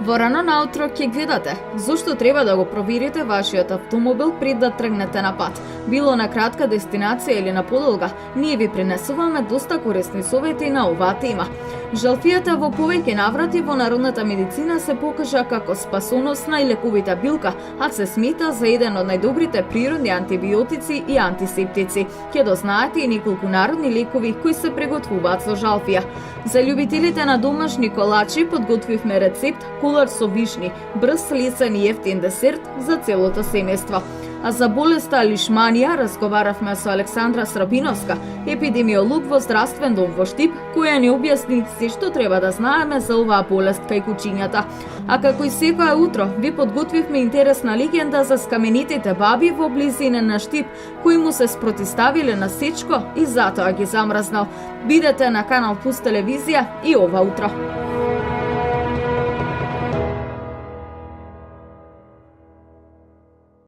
Во рано наутро ќе гледате зошто треба да го проверите вашиот автомобил пред да тргнете на пат. Било на кратка дестинација или на подолга, ние ви пренесуваме доста корисни совети на оваа тема. Жалфијата во повеќе наврати во народната медицина се покажа како спасоносна и лековита билка, а се смета за еден од најдобрите природни антибиотици и антисептици. Ќе дознаете и неколку народни лекови кои се приготвуваат со жалфија. За љубителите на домашни колачи подготвивме рецепт колар со вишни, брз, лесен и ефтин десерт за целото семејство. А за болеста лишманија разговаравме со Александра Срабиновска, епидемиолог во здравствен дом во Штип, која ни објасни се што треба да знаеме за оваа болест кај кучињата. А како и секое утро, ви подготвивме интересна легенда за скаменитите баби во близина на Штип, кои му се спротиставиле на сечко и затоа ги замрзнал. Бидете на канал Плюс телевизија и ова утро.